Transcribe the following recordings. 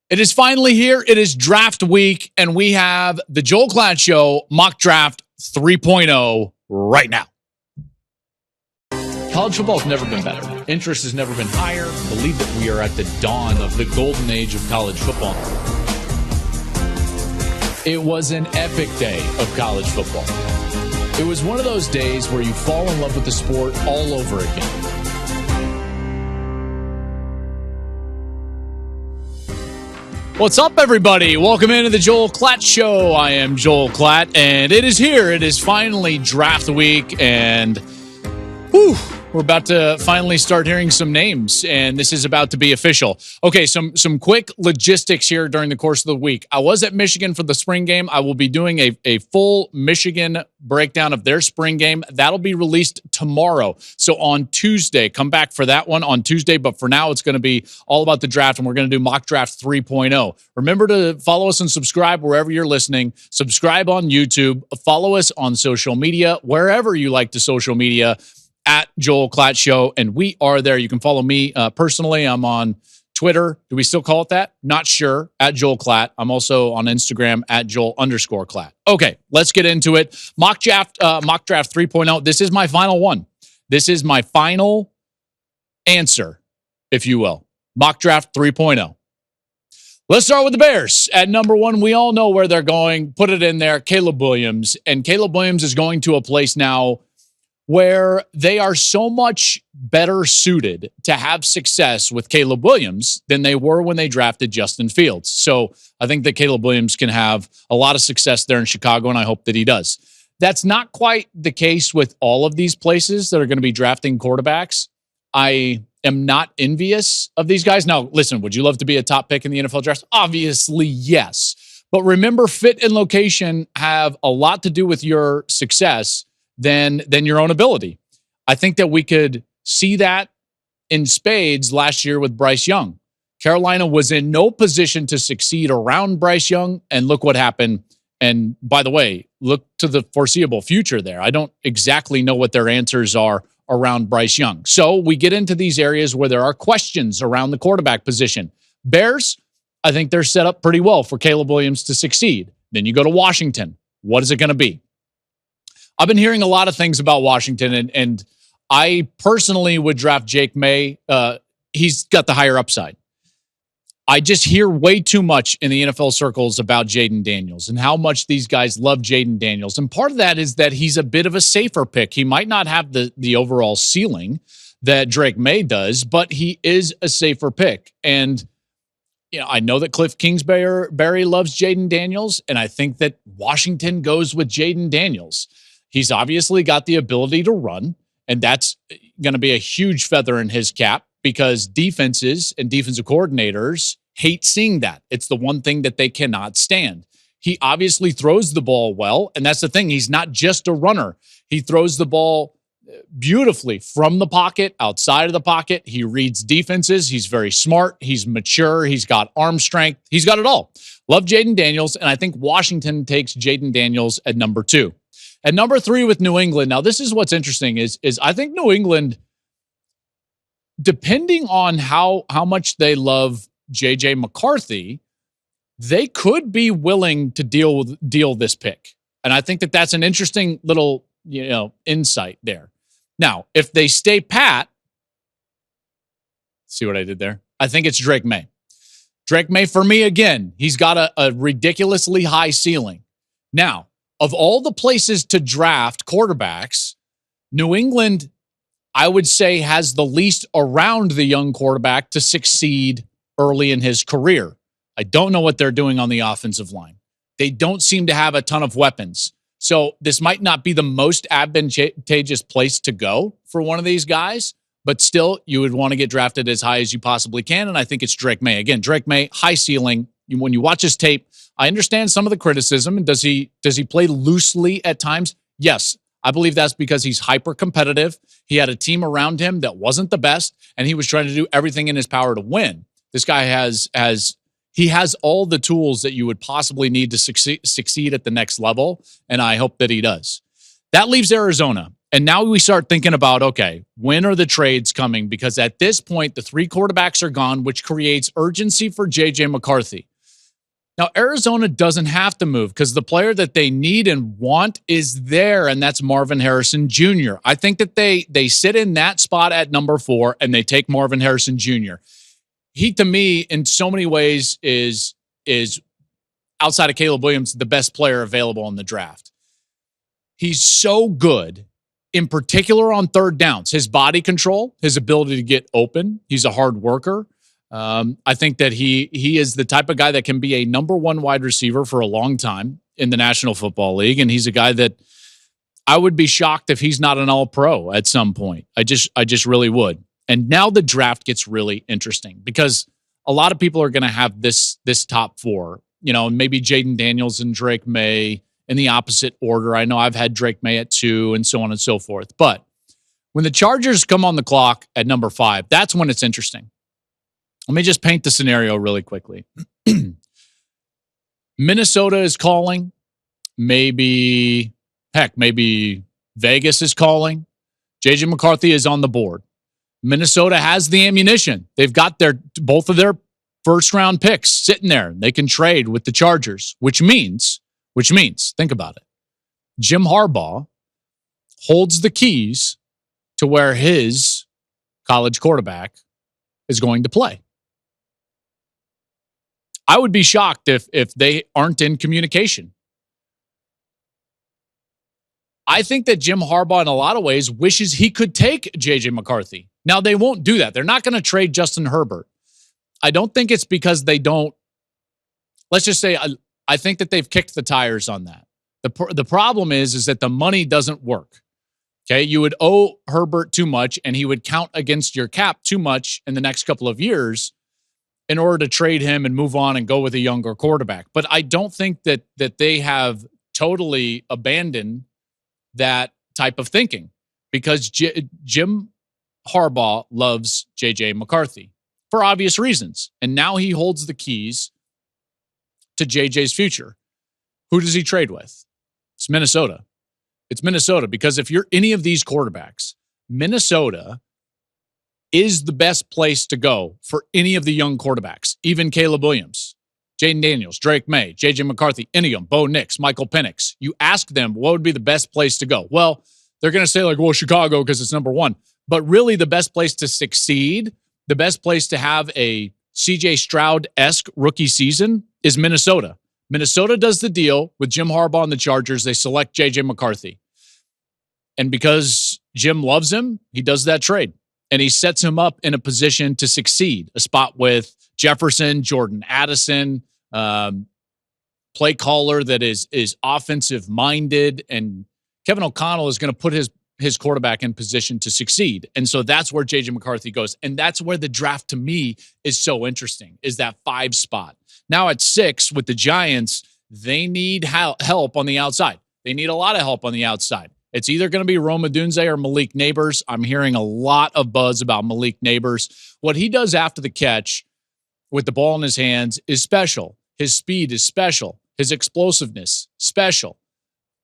It is finally here. It is draft week, and we have the Joel Klatt Show Mock Draft 3.0 right now. College football has never been better. Interest has never been higher. I believe that we are at the dawn of the golden age of college football. It was an epic day of college football. It was one of those days where you fall in love with the sport all over again. What's up, everybody? Welcome into the Joel Klatt Show. I am Joel Klatt, and it is here. It is finally draft week, and we're about to finally start hearing some names, and this is about to be official. Okay, some quick logistics here during the course of the week. I was at Michigan for the spring game. I will be doing a full Michigan breakdown of their spring game. That'll be released tomorrow. So on Tuesday, come back for that one on Tuesday. But for now, it's going to be all about the draft, and we're going to do Mock Draft 3.0. Remember to follow us and subscribe wherever you're listening. Subscribe on YouTube. Follow us on social media, wherever you like to social media, at Joel Klatt Show, and we are there. You can follow me personally. I'm on Twitter. Do we still call it that? Not sure. At Joel Klatt. I'm also on Instagram at Joel_Klatt. Okay, let's get into it. Mock draft 3.0. This is my final one. This is my final answer, if you will. Mock draft 3.0. Let's start with the Bears. At number one, we all know where they're going. Put it in there, Caleb Williams. And Caleb Williams is going to a place now where they are so much better suited to have success with Caleb Williams than they were when they drafted Justin Fields. So I think that Caleb Williams can have a lot of success there in Chicago, and I hope that he does. That's not quite the case with all of these places that are going to be drafting quarterbacks. I am not envious of these guys. Now, listen, would you love to be a top pick in the NFL draft? Obviously, yes. But remember, fit and location have a lot to do with your success than your own ability. I think that we could see that in spades last year with Bryce Young. Carolina was in no position to succeed around Bryce Young, and look what happened. And by the way, look to the foreseeable future there. I don't exactly know what their answers are around Bryce Young. So we get into these areas where there are questions around the quarterback position. Bears, I think they're set up pretty well for Caleb Williams to succeed. Then you go to Washington. What is it going to be? I've been hearing a lot of things about Washington, and I personally would draft Jake Maye. He's got the higher upside. I just hear way too much in the NFL circles about Jayden Daniels and how much these guys love Jayden Daniels. And part of that is that he's a bit of a safer pick. He might not have the overall ceiling that Drake Maye does, but he is a safer pick. And I know that Cliff Kingsbury loves Jayden Daniels, and I think that Washington goes with Jayden Daniels. He's obviously got the ability to run, and that's going to be a huge feather in his cap because defenses and defensive coordinators hate seeing that. It's the one thing that they cannot stand. He obviously throws the ball well, and that's the thing. He's not just a runner. He throws the ball beautifully from the pocket, outside of the pocket. He reads defenses. He's very smart. He's mature. He's got arm strength. He's got it all. Love Jayden Daniels, and I think Washington takes Jayden Daniels at number 2. At number 3 with New England. Now, this is what's interesting is I think New England, depending on how much they love J.J. McCarthy, they could be willing to deal this pick. And I think that that's an interesting little, insight there. Now, if they stay pat, see what I did there? I think it's Drake Maye. Drake Maye, for me, again, he's got a ridiculously high ceiling. Now, of all the places to draft quarterbacks, New England, I would say, has the least around the young quarterback to succeed early in his career. I don't know what they're doing on the offensive line. They don't seem to have a ton of weapons. So this might not be the most advantageous place to go for one of these guys, but still, you would want to get drafted as high as you possibly can, and I think it's Drake Maye. Again, Drake Maye, high ceiling. When you watch his tape, I understand some of the criticism. And does he play loosely at times? Yes. I believe that's because he's hyper competitive. He had a team around him that wasn't the best, and he was trying to do everything in his power to win. This guy has all the tools that you would possibly need to succeed at the next level, and I hope that he does. That leaves Arizona. And now we start thinking about, okay, when are the trades coming? Because at this point, the 3 quarterbacks are gone, which creates urgency for J.J. McCarthy. Now, Arizona doesn't have to move because the player that they need and want is there, and that's Marvin Harrison Jr. I think that they sit in that spot at number 4, and they take Marvin Harrison Jr. He, to me, in so many ways, is outside of Caleb Williams, the best player available in the draft. He's so good, in particular on third downs. His body control, his ability to get open. He's a hard worker. I think that he is the type of guy that can be a number 1 wide receiver for a long time in the National Football League. And he's a guy that I would be shocked if he's not an all-pro at some point. I just really would. And now the draft gets really interesting because a lot of people are going to have this top 4, maybe Jayden Daniels and Drake Maye in the opposite order. I know I've had Drake Maye at 2 and so on and so forth. But when the Chargers come on the clock at number 5, that's when it's interesting. Let me just paint the scenario really quickly. Minnesota is calling. Maybe Vegas is calling. J.J. McCarthy is on the board. Minnesota has the ammunition. They've got both of their first-round picks sitting there. They can trade with the Chargers, which means, think about it. Jim Harbaugh holds the keys to where his college quarterback is going to play. I would be shocked if they aren't in communication. I think that Jim Harbaugh, in a lot of ways, wishes he could take J.J. McCarthy. Now, they won't do that. They're not going to trade Justin Herbert. I don't think it's because they don't. Let's just say I think that they've kicked the tires on that. The problem is that the money doesn't work. Okay, you would owe Herbert too much, and he would count against your cap too much in the next couple of years in order to trade him and move on and go with a younger quarterback. But I don't think that they have totally abandoned that type of thinking because Jim Harbaugh loves J.J. McCarthy for obvious reasons. And now he holds the keys to J.J.'s future. Who does he trade with? It's Minnesota. It's Minnesota because if you're any of these quarterbacks, Minnesota is the best place to go for any of the young quarterbacks, even Caleb Williams, Jayden Daniels, Drake Maye, J.J. McCarthy, any of them, Bo Nix, Michael Penix. You ask them what would be the best place to go. Well, they're going to say Chicago because it's number 1. But really the best place to succeed, the best place to have a C.J. Stroud-esque rookie season is Minnesota. Minnesota does the deal with Jim Harbaugh and the Chargers. They select J.J. McCarthy. And because Jim loves him, he does that trade. And he sets him up in a position to succeed, a spot with Jefferson, Jordan Addison, play caller that is offensive-minded, and Kevin O'Connell is going to put his quarterback in position to succeed. And so that's where J.J. McCarthy goes. And that's where the draft, to me, is so interesting, is that 5 spot. Now at 6, with the Giants, they need help on the outside. They need a lot of help on the outside. It's either going to be Rome Odunze or Malik Nabers. I'm hearing a lot of buzz about Malik Nabers. What he does after the catch with the ball in his hands is special. His speed is special. His explosiveness, special.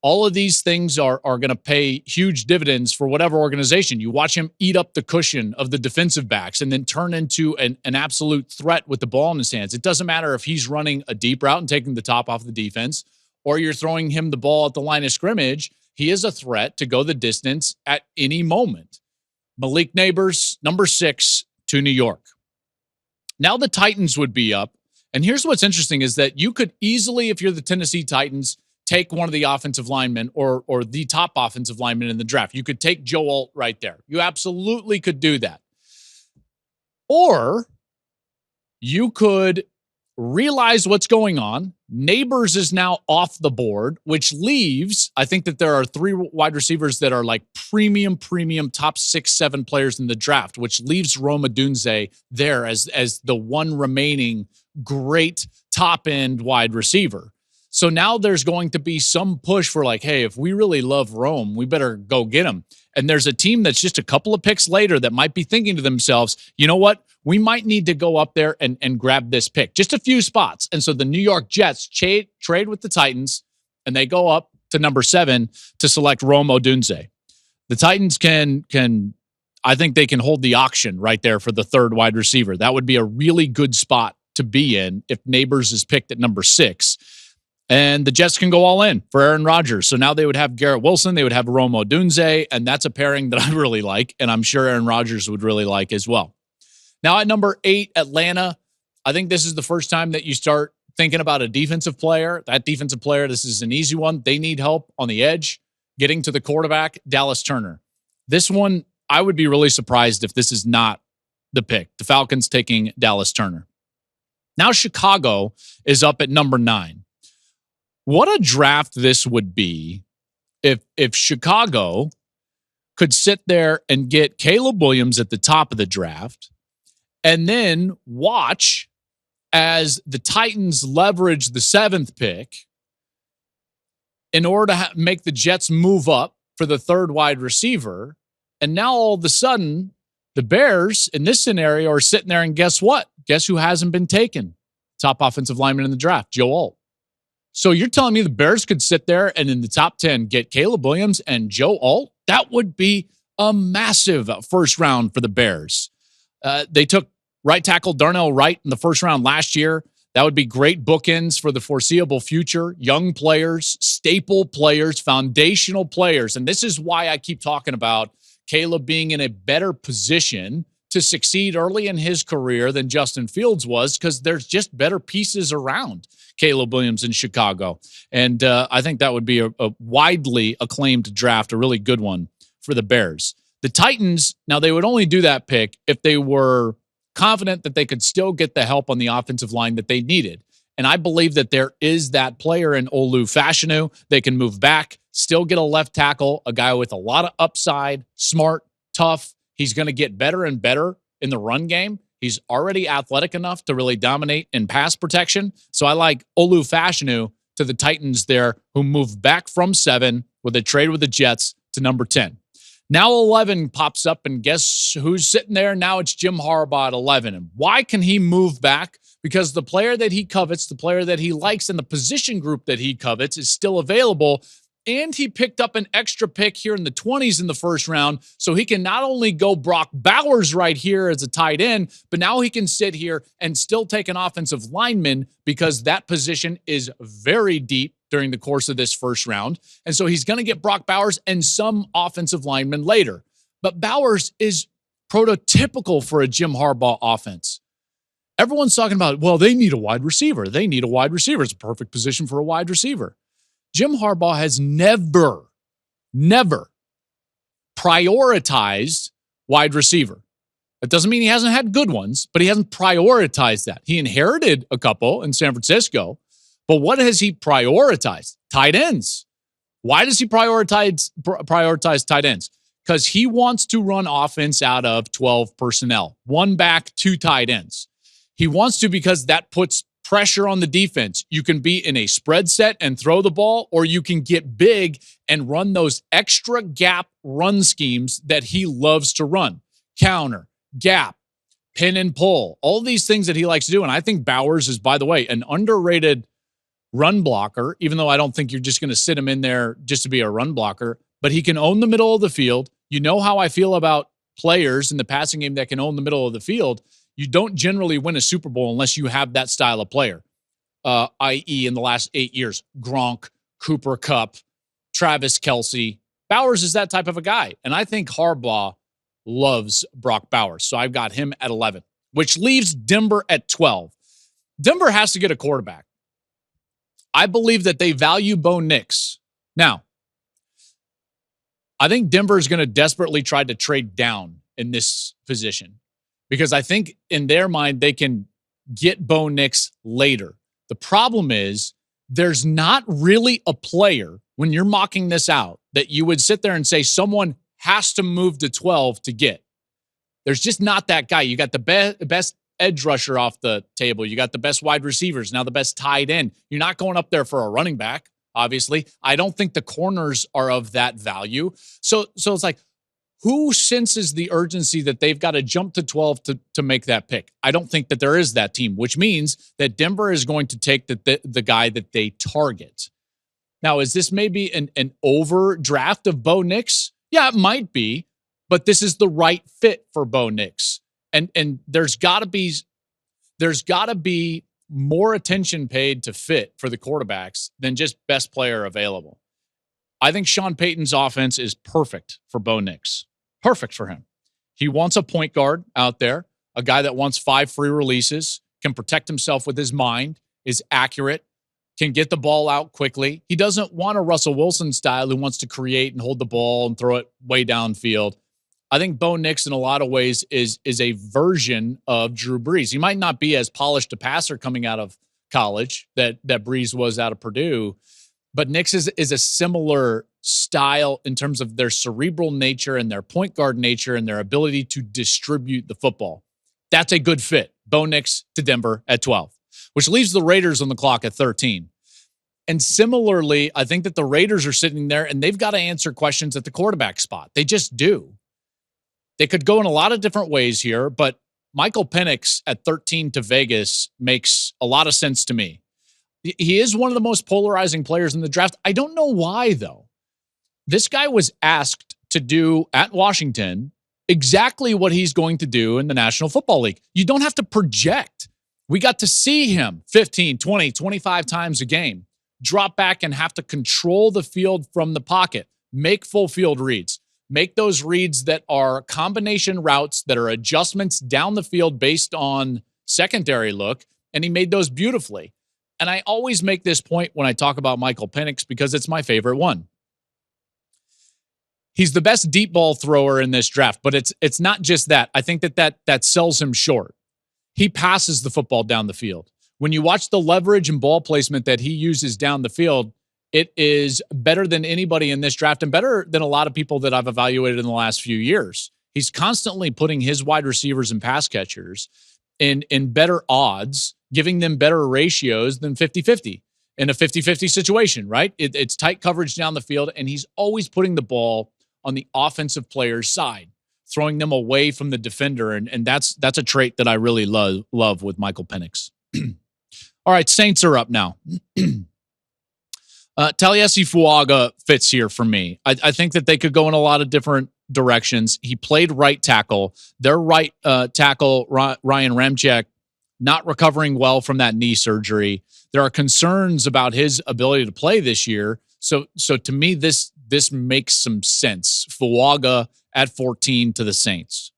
All of these things are going to pay huge dividends for whatever organization. You watch him eat up the cushion of the defensive backs and then turn into an absolute threat with the ball in his hands. It doesn't matter if he's running a deep route and taking the top off the defense or you're throwing him the ball at the line of scrimmage. He is a threat to go the distance at any moment. Malik Nabers, number 6 to New York. Now the Titans would be up. And here's what's interesting is that you could easily, if you're the Tennessee Titans, take one of the offensive linemen or the top offensive lineman in the draft. You could take Joel right there. You absolutely could do that. Or you could realize what's going on. Nabers is now off the board, which leaves, I think that there are 3 wide receivers that are like premium top 6-7 players in the draft, which leaves Rome Odunze there as the one remaining great top-end wide receiver. So now there's going to be some push for like, hey, if we really love Rome, we better go get him. And there's a team that's just a couple of picks later that might be thinking to themselves, you know what? We might need to go up there and grab this pick. Just a few spots. And so the New York Jets trade with the Titans, and they go up to number 7 to select Rome Odunze. The Titans can I think they can hold the auction right there for the third wide receiver. That would be a really good spot to be in if Nabers is picked at number 6. And the Jets can go all in for Aaron Rodgers. So now they would have Garrett Wilson, they would have Rome Odunze, and that's a pairing that I really like, and I'm sure Aaron Rodgers would really like as well. Now at number 8, Atlanta, I think this is the first time that you start thinking about a defensive player. That defensive player, this is an easy one. They need help on the edge, getting to the quarterback, Dallas Turner. This one, I would be really surprised if this is not the pick. The Falcons taking Dallas Turner. Now Chicago is up at number 9. What a draft this would be if Chicago could sit there and get Caleb Williams at the top of the draft and then watch as the Titans leverage the 7th pick in order to make the Jets move up for the third wide receiver. And now all of a sudden, the Bears in this scenario are sitting there and guess what? Guess who hasn't been taken? Top offensive lineman in the draft, Joel. So you're telling me the Bears could sit there and in the top 10 get Caleb Williams and Joe Alt? That would be a massive first round for the Bears. They took right tackle Darnell Wright in the first round last year. That would be great bookends for the foreseeable future. Young players, staple players, foundational players. And this is why I keep talking about Caleb being in a better position to succeed early in his career than Justin Fields was, because there's just better pieces around Caleb Williams in Chicago. And I think that would be a widely acclaimed draft, a really good one for the Bears. The Titans, now they would only do that pick if they were confident that they could still get the help on the offensive line that they needed. And I believe that there is that player in Olu Fashanu. They can move back, still get a left tackle, a guy with a lot of upside, smart, tough. He's going to get better and better in the run game. He's already athletic enough to really dominate in pass protection. So I like Olu Fashanu to the Titans there, who moved back from 7 with a trade with the Jets to number 10. Now 11 pops up, and guess who's sitting there? Now it's Jim Harbaugh at 11. And why can he move back? Because the player that he covets, the player that he likes, and the position group that he covets is still available. And he picked up an extra pick here in the 20s in the first round, so he can not only go Brock Bowers right here as a tight end, but now he can sit here and still take an offensive lineman, because that position is very deep during the course of this first round. And so he's going to get Brock Bowers and some offensive linemen later. But Bowers is prototypical for a Jim Harbaugh offense. Everyone's talking about, well, they need a wide receiver. They need a wide receiver. It's a perfect position for a wide receiver. Jim Harbaugh has never prioritized wide receiver. That doesn't mean he hasn't had good ones, but he hasn't prioritized that. He inherited a couple in San Francisco, but what has he prioritized? Tight ends. Why does he prioritize tight ends? Because he wants to run offense out of 12 personnel, 1 back, 2 tight ends. He wants to because that puts pressure on the defense. You can be in a spread set and throw the ball, or you can get big and run those extra gap run schemes that he loves to run. Counter, gap, pin and pull, all these things that he likes to do. And I think Bowers is, by the way, an underrated run blocker, even though I don't think you're just going to sit him in there just to be a run blocker, but he can own the middle of the field. You know how I feel about players in the passing game that can own the middle of the field. You don't generally win a Super Bowl unless you have that style of player, i.e. in the last 8 years, Gronk, Cooper Kupp, Travis Kelce. Bowers is that type of a guy. And I think Harbaugh loves Brock Bowers. So I've got him at 11, which leaves Denver at 12. Denver has to get a quarterback. I believe that they value Bo Nix. Now, I think Denver is going to desperately try to trade down in this position, because I think in their mind they can get Bo Nix later. The problem is there's not really a player, when you're mocking this out, that you would sit there and say someone has to move to 12 to get. There's just not that guy. You got the best edge rusher off the table. You got the best wide receivers, now the best tight end. You're not going up there for a running back, obviously. I don't think the corners are of that value. So it's like, who senses the urgency that they've got to jump to 12 to make that pick? I don't think that there is that team, which means that Denver is going to take the guy that they target. Now, is this maybe an overdraft of Bo Nix? Yeah, it might be, but this is the right fit for Bo Nix. And there's got to be more attention paid to fit for the quarterbacks than just best player available. I think Sean Payton's offense is perfect for Bo Nix. Perfect for him. He wants a point guard out there, a guy that wants 5 free releases, can protect himself with his mind, is accurate, can get the ball out quickly. He doesn't want a Russell Wilson style who wants to create and hold the ball and throw it way downfield. I think Bo Nix, in a lot of ways, is a version of Drew Brees. He might not be as polished a passer coming out of college that Brees was out of Purdue, but Nix is a similar style in terms of their cerebral nature and their point guard nature and their ability to distribute the football. That's a good fit. Bo Nix to Denver at 12, which leaves the Raiders on the clock at 13. And similarly, I think that the Raiders are sitting there and they've got to answer questions at the quarterback spot. They just do. They could go in a lot of different ways here, but Michael Penix at 13 to Vegas makes a lot of sense to me. He is one of the most polarizing players in the draft. I don't know why, though. This guy was asked to do at Washington exactly what he's going to do in the National Football League. You don't have to project. We got to see him 15, 20, 25 times a game, drop back and have to control the field from the pocket, make full field reads, make those reads that are combination routes that are adjustments down the field based on secondary look, and he made those beautifully. And I always make this point when I talk about Michael Penix because it's my favorite one. He's the best deep ball thrower in this draft, but it's not just that. I think that sells him short. He passes the football down the field. When you watch the leverage and ball placement that he uses down the field, it is better than anybody in this draft and better than a lot of people that I've evaluated in the last few years. He's constantly putting his wide receivers and pass catchers in better odds, giving them better ratios than 50-50 in a 50-50 situation, right? It's tight coverage down the field, and he's always putting the ball on the offensive player's side, throwing them away from the defender, and that's a trait that I really love with Michael Penix. All right, Saints are up now. Taliese Fuaga fits here for me. I think that they could go in a lot of different directions. He played right tackle. Their right tackle, Ryan Ramczyk, not recovering well from that knee surgery. There are concerns about his ability to play this year. So to me, this makes some sense. Fuaga at 14 to the Saints.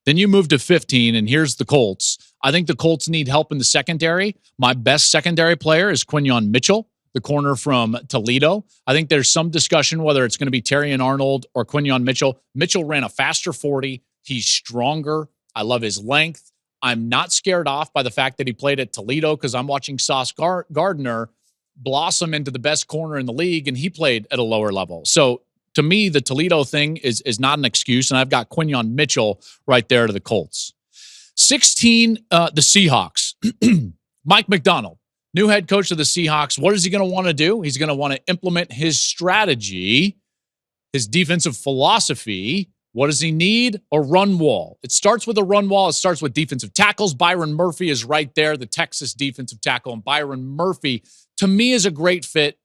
Then you move to 15, and here's the Colts. I think the Colts need help in the secondary. My best secondary player is Quinyon Mitchell, the corner from Toledo. I think there's some discussion whether it's going to be Terrion Arnold or Quinyon Mitchell. Mitchell ran a faster 40. He's stronger. I love his length. I'm not scared off by the fact that he played at Toledo because I'm watching Sauce Gardner blossom into the best corner in the league, and he played at a lower level. So to me, the Toledo thing is not an excuse, and I've got Quinyon Mitchell right there to the Colts. 16, the Seahawks. Mike Macdonald, new head coach of the Seahawks. What is he going to want to do? He's going to want to implement his strategy, his defensive philosophy. What does he need? A run wall. It starts with a run wall. It starts with defensive tackles. Byron Murphy is right there, the Texas defensive tackle. And Byron Murphy, to me, is a great fit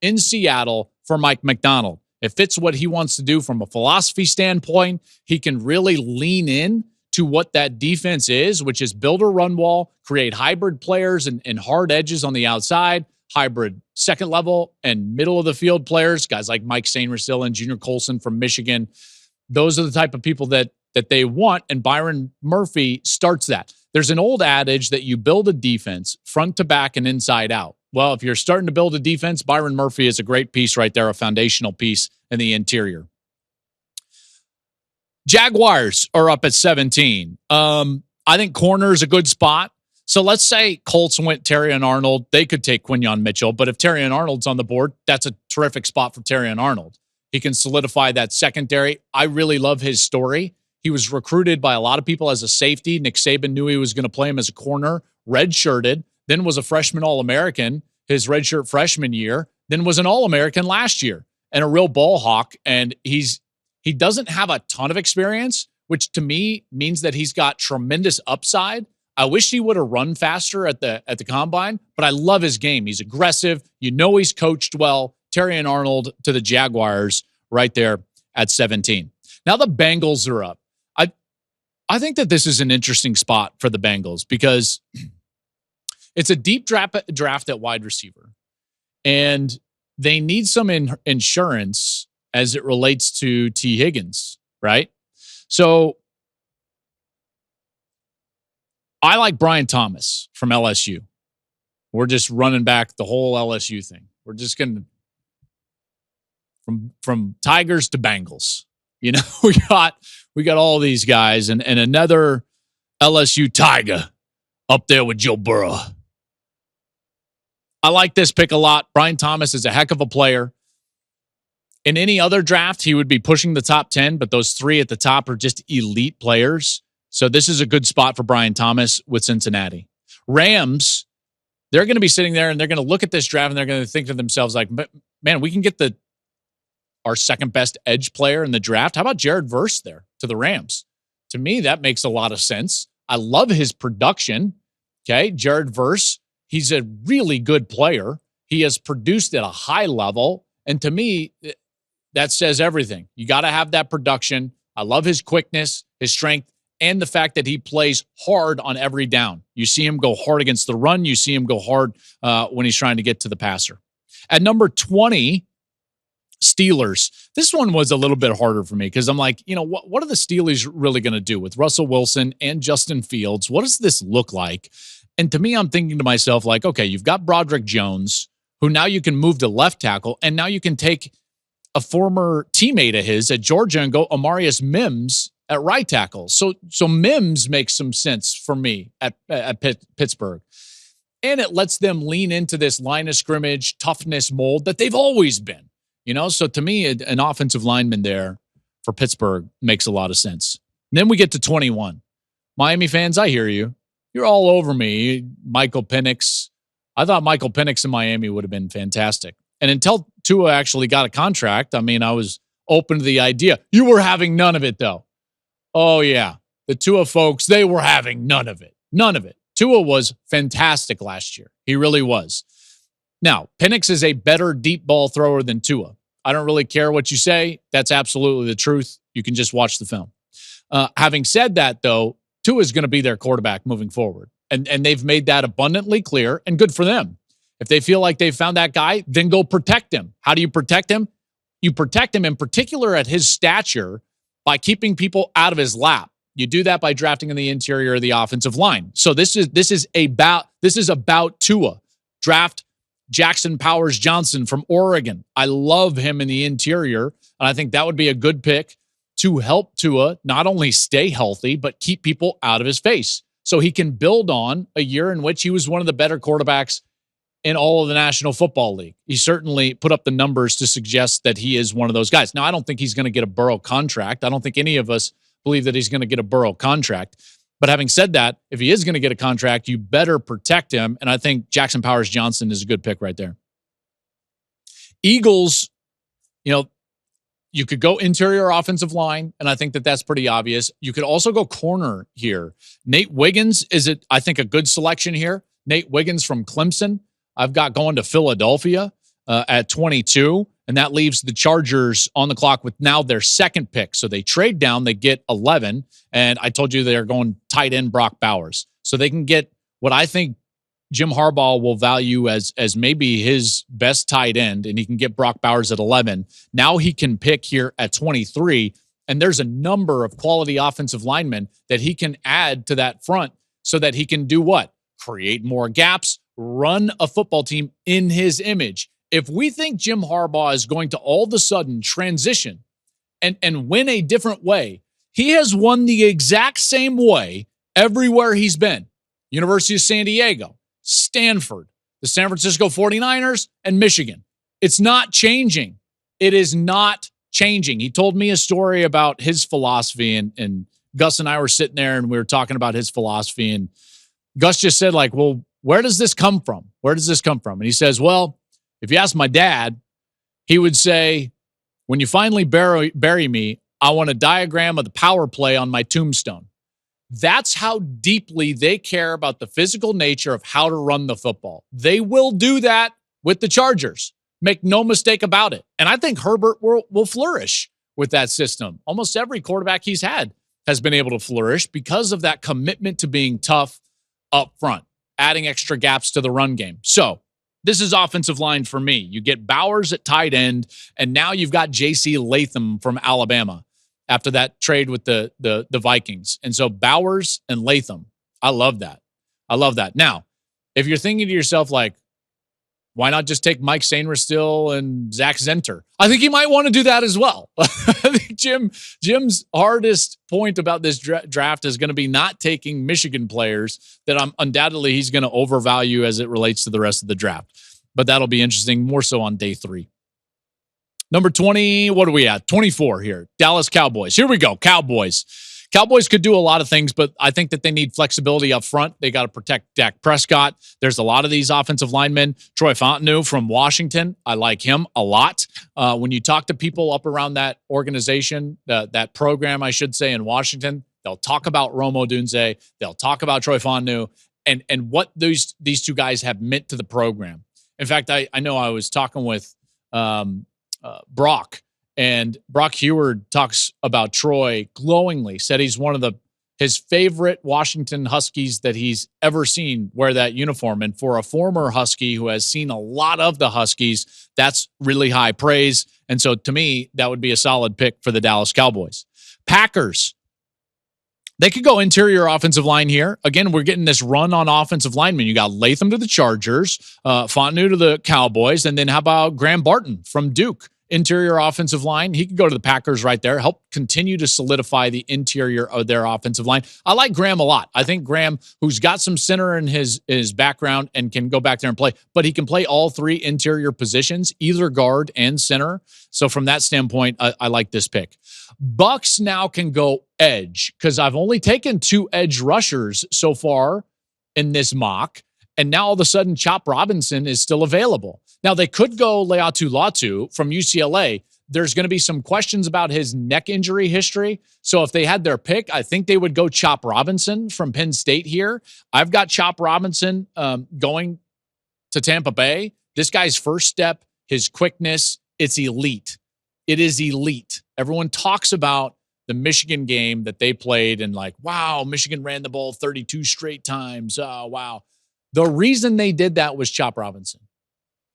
in Seattle for Mike Macdonald. It fits what he wants to do from a philosophy standpoint. He can really lean in to what that defense is, which is build a run wall, create hybrid players and hard edges on the outside, hybrid second level and middle of the field players, guys like Mike Sainristil and Junior Colson from Michigan. Those are the type of people that they want, and Byron Murphy starts that. There's an old adage that you build a defense front to back and inside out. Well, if you're starting to build a defense, Byron Murphy is a great piece right there, a foundational piece in the interior. Jaguars are up at 17. I think corner is a good spot. So let's say Colts went Terrion Arnold. They could take Quinyon Mitchell, but if Terrion Arnold's on the board, that's a terrific spot for Terrion Arnold. He can solidify that secondary. I really love his story. He was recruited by a lot of people as a safety. Nick Saban knew he was going to play him as a corner, redshirted, then was a freshman All-American his redshirt freshman year, then was an All-American last year and a real ball hawk. And he doesn't have a ton of experience, which to me means that he's got tremendous upside. I wish he would have run faster at the combine, but I love his game. He's aggressive. You know he's coached well. Terrion Arnold to the Jaguars right there at 17. Now the Bengals are up. I think that this is an interesting spot for the Bengals because it's a deep draft at wide receiver, and they need some insurance as it relates to T. Higgins, right? So I like Brian Thomas from LSU. We're just running back the whole LSU thing. We're just going to from Tigers to Bengals. You know, we got all these guys and another LSU Tiger up there with Joe Burrow. I like this pick a lot. Brian Thomas is a heck of a player. In any other draft, he would be pushing the top 10, but those three at the top are just elite players. So this is a good spot for Brian Thomas with Cincinnati. Rams, they're going to be sitting there and they're going to look at this draft and they're going to think to themselves like, man, we can get our second best edge player in the draft. How about Jared Verse there to the Rams? To me, that makes a lot of sense. I love his production. Okay, Jared Verse, he's a really good player. He has produced at a high level. And to me, that says everything. You got to have that production. I love his quickness, his strength, and the fact that he plays hard on every down. You see him go hard against the run. You see him go hard when he's trying to get to the passer. At number 20, Steelers. This one was a little bit harder for me because I'm like, you know, what are the Steelers really going to do with Russell Wilson and Justin Fields? What does this look like? And to me, I'm thinking to myself, like, okay, you've got Broderick Jones, who now you can move to left tackle, and now you can take a former teammate of his at Georgia and go Amarius Mims at right tackle. So Mims makes some sense for me at Pittsburgh. And it lets them lean into this line of scrimmage, toughness mold that they've always been. You know, so to me, an offensive lineman there for Pittsburgh makes a lot of sense. And then we get to 21. Miami fans, I hear you. You're all over me. Michael Penix. I thought Michael Penix in Miami would have been fantastic. And until Tua actually got a contract, I mean, I was open to the idea. You were having none of it, though. Oh, yeah. The Tua folks, they were having none of it. None of it. Tua was fantastic last year. He really was. Now, Penix is a better deep ball thrower than Tua. I don't really care what you say. That's absolutely the truth. You can just watch the film. Having said that, though, Tua is going to be their quarterback moving forward. And they've made that abundantly clear, and good for them. If they feel like they've found that guy, then go protect him. How do you protect him? You protect him in particular at his stature by keeping people out of his lap. You do that by drafting in the interior of the offensive line. So this is about Tua. Draft Jackson Powers Johnson from Oregon. I love him in the interior, and I think that would be a good pick to help Tua not only stay healthy, but keep people out of his face. So he can build on a year in which he was one of the better quarterbacks in all of the National Football League. He certainly put up the numbers to suggest that he is one of those guys. Now, I don't think he's going to get a Burrow contract. I don't think any of us believe that he's going to get a Burrow contract. But having said that, if he is going to get a contract, you better protect him. And I think Jackson Powers Johnson is a good pick right there. Eagles, you know, you could go interior offensive line, and I think that that's pretty obvious. You could also go corner here. Nate Wiggins is, I think, a good selection here. Nate Wiggins from Clemson. I've got going to Philadelphia at 22, and that leaves the Chargers on the clock with now their second pick. So they trade down, they get 11, and I told you they're going tight end Brock Bowers. So they can get what I think Jim Harbaugh will value as maybe his best tight end, and he can get Brock Bowers at 11. Now he can pick here at 23, and there's a number of quality offensive linemen that he can add to that front so that he can do what? Create more gaps, run a football team in his image. If we think Jim Harbaugh is going to all of a sudden transition and win a different way, he has won the exact same way everywhere he's been. University of San Diego, Stanford, the San Francisco 49ers, and Michigan. It's not changing. It is not changing. He told me a story about his philosophy, and Gus and I were sitting there, and we were talking about his philosophy, and Gus just said, like, well, where does this come from? Where does this come from? And he says, well, if you ask my dad, he would say, when you finally bury me, I want a diagram of the power play on my tombstone. That's how deeply they care about the physical nature of how to run the football. They will do that with the Chargers. Make no mistake about it. And I think Herbert will flourish with that system. Almost every quarterback he's had has been able to flourish because of that commitment to being tough up front, adding extra gaps to the run game. So this is offensive line for me. You get Bowers at tight end, and now you've got J.C. Latham from Alabama after that trade with the Vikings. And so Bowers and Latham, I love that. I love that. Now, if you're thinking to yourself, like, why not just take Mike Sainristil and Zach Zenter? I think he might want to do that as well. I think Jim's hardest point about this draft is going to be not taking Michigan players that undoubtedly he's going to overvalue as it relates to the rest of the draft. But that'll be interesting, more so on day 3. Number 20, what are we at? 24 here. Dallas Cowboys. Here we go, Cowboys. Cowboys could do a lot of things, but I think that they need flexibility up front. They got to protect Dak Prescott. There's a lot of these offensive linemen. Troy Fauntanu from Washington, I like him a lot. When you talk to people up around that organization, that program, I should say, in Washington, they'll talk about Rome Odunze. They'll talk about Troy Fauntanu and what these two guys have meant to the program. In fact, I know I was talking with Brock, and Brock Heward talks about Troy glowingly, said he's one of his favorite Washington Huskies that he's ever seen wear that uniform. And for a former Husky who has seen a lot of the Huskies, that's really high praise. And so to me, that would be a solid pick for the Dallas Cowboys. Packers. They could go interior offensive line here. Again, we're getting this run on offensive linemen. You got Latham to the Chargers, Fauntanu to the Cowboys, and then how about Graham Barton from Duke? Interior offensive line. He could go to the Packers right there, help continue to solidify the interior of their offensive line. I like Graham a lot. I think Graham, who's got some center in his background and can go back there and play, but he can play all 3 interior positions, either guard and center. So from that standpoint, I like this pick. Bucks now can go edge because I've only taken 2 edge rushers so far in this mock. And now all of a sudden, Chop Robinson is still available. Now, they could go Laiatu Latu from UCLA. There's going to be some questions about his neck injury history. So if they had their pick, I think they would go Chop Robinson from Penn State here. I've got Chop Robinson going to Tampa Bay. This guy's first step, his quickness, it's elite. It is elite. Everyone talks about the Michigan game that they played and like, wow, Michigan ran the ball 32 straight times. Oh, wow. The reason they did that was Chop Robinson.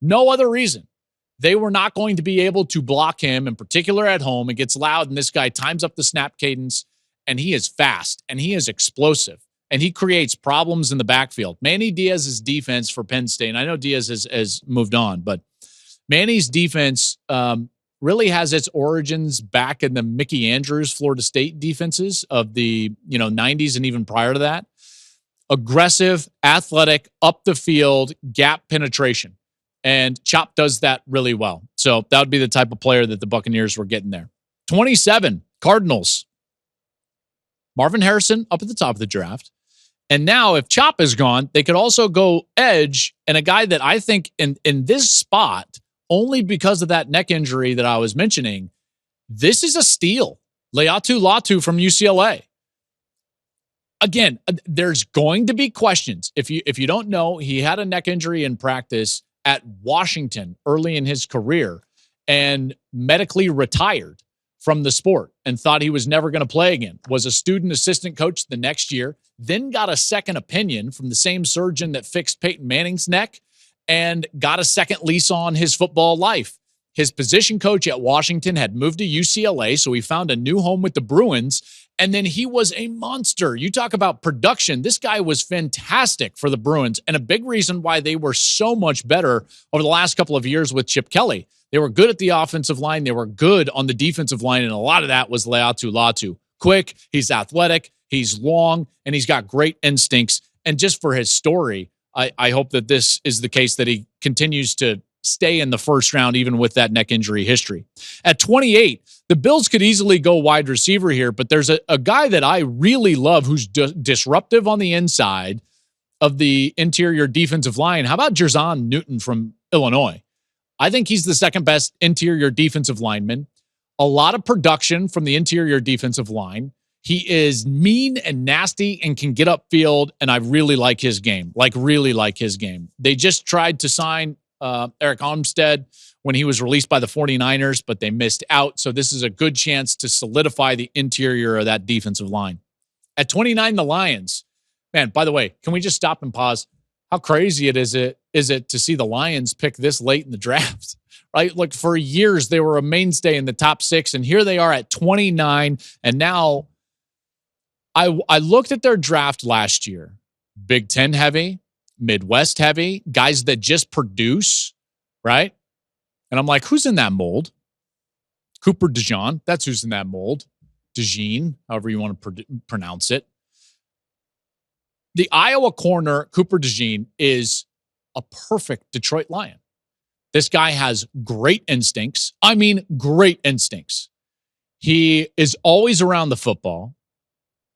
No other reason. They were not going to be able to block him, in particular at home. It gets loud, and this guy times up the snap cadence, and he is fast, and he is explosive, and he creates problems in the backfield. Manny Diaz's defense for Penn State, and I know Diaz has moved on, but Manny's defense really has its origins back in the Mickey Andrews Florida State defenses of the 90s and even prior to that. Aggressive, athletic, up the field, gap penetration. And Chop does that really well. So that would be the type of player that the Buccaneers were getting there. 27, Cardinals. Marvin Harrison up at the top of the draft. And now if Chop is gone, they could also go edge, and a guy that I think in this spot, only because of that neck injury that I was mentioning, this is a steal. Laiatu Latu from UCLA. Again, there's going to be questions. If you don't know, he had a neck injury in practice at Washington early in his career and medically retired from the sport and thought he was never going to play again. Was a student assistant coach the next year, then got a second opinion from the same surgeon that fixed Peyton Manning's neck and got a second lease on his football life. His position coach at Washington had moved to UCLA, so he found a new home with the Bruins, and then he was a monster. You talk about production. This guy was fantastic for the Bruins, and a big reason why they were so much better over the last couple of years with Chip Kelly. They were good at the offensive line. They were good on the defensive line, and a lot of that was Laiatu Latu. Quick, he's athletic, he's long, and he's got great instincts. And just for his story, I hope that this is the case, that he continues to stay in the first round, even with that neck injury history. At 28, the Bills could easily go wide receiver here, but there's a guy that I really love who's disruptive on the inside of the interior defensive line. How about Jer'Zhan Newton from Illinois? I think he's the second best interior defensive lineman. A lot of production from the interior defensive line. He is mean and nasty and can get upfield, and I really like his game. Really like his game. They just tried to sign Eric Armstead when he was released by the 49ers, but they missed out. So this is a good chance to solidify the interior of that defensive line. At 29, the Lions. Man, by the way, can we just stop and pause? How crazy is it to see the Lions pick this late in the draft? Right? Look, for years, they were a mainstay in the top 6, and here they are at 29. And now I looked at their draft last year. Big Ten heavy, Midwest heavy, guys that just produce, right? And I'm like, who's in that mold? Cooper Dejean, that's who's in that mold. Dejean, however you want to pronounce it. The Iowa corner, Cooper Dejean, is a perfect Detroit Lion. This guy has great instincts. I mean, great instincts. He is always around the football.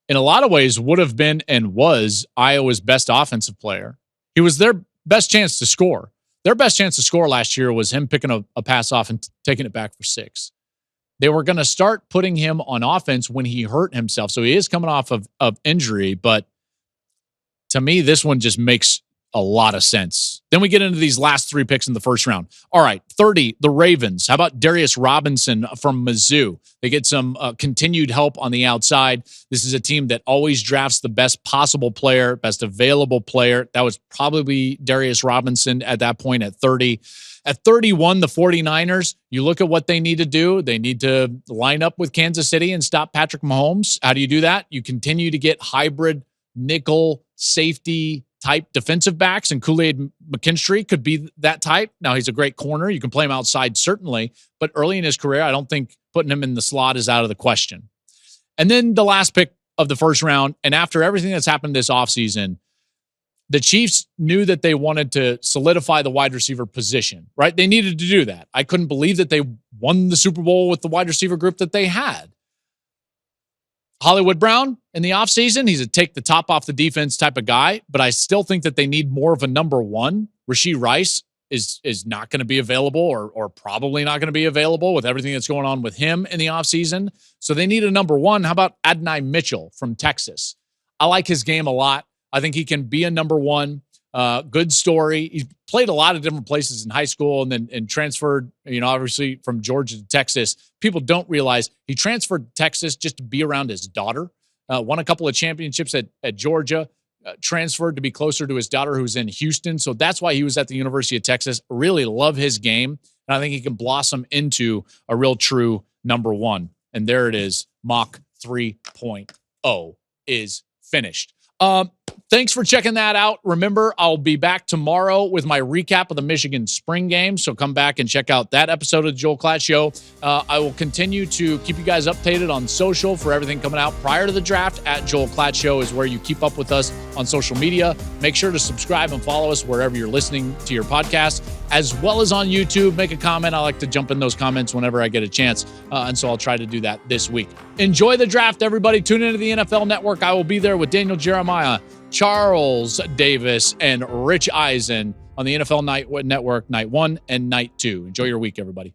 In a lot of ways, would have been and was Iowa's best offensive player. He was their best chance to score. Their best chance to score last year was him picking a pass off and taking it back for 6. They were going to start putting him on offense when he hurt himself. So he is coming off of injury, but to me, this one just makes a lot of sense. Then we get into these last 3 picks in the first round. All right, 30, the Ravens. How about Darius Robinson from Mizzou? They get some continued help on the outside. This is a team that always drafts the best possible player, best available player. That was probably Darius Robinson at that point at 30. At 31, the 49ers, you look at what they need to do. They need to line up with Kansas City and stop Patrick Mahomes. How do you do that? You continue to get hybrid nickel safety type defensive backs, and Kool-Aid McKinstry could be that type. Now, he's a great corner. You can play him outside, certainly, but early in his career, I don't think putting him in the slot is out of the question. And then the last pick of the first round, and after everything that's happened this offseason, the Chiefs knew that they wanted to solidify the wide receiver position, right? They needed to do that. I couldn't believe that they won the Super Bowl with the wide receiver group that they had. Hollywood Brown in the offseason, he's a take the top off the defense type of guy, but I still think that they need more of a number one. Rashee Rice is not going to be available or probably not going to be available with everything that's going on with him in the offseason. So they need a number one. How about Adonai Mitchell from Texas? I like his game a lot. I think he can be a number one. Good story. He played a lot of different places in high school and transferred, obviously from Georgia to Texas. People don't realize he transferred to Texas just to be around his daughter. Won a couple of championships at Georgia, transferred to be closer to his daughter who's in Houston. So that's why he was at the University of Texas. Really love his game. And I think he can blossom into a real true number one. And there it is. Mock 3.0 is finished. Thanks for checking that out. Remember, I'll be back tomorrow with my recap of the Michigan spring game, so come back and check out that episode of the Joel Klatt Show. I will continue to keep you guys updated on social for everything coming out prior to the draft. At Joel Klatt Show is where you keep up with us on social media. Make sure to subscribe and follow us wherever you're listening to your podcast, as well as on YouTube. Make a comment. I like to jump in those comments whenever I get a chance, and so I'll try to do that this week. Enjoy the draft, everybody. Tune into the NFL Network. I will be there with Daniel Jeremiah, Charles Davis, and Rich Eisen on the NFL Network, Night 1 and Night 2. Enjoy your week, everybody.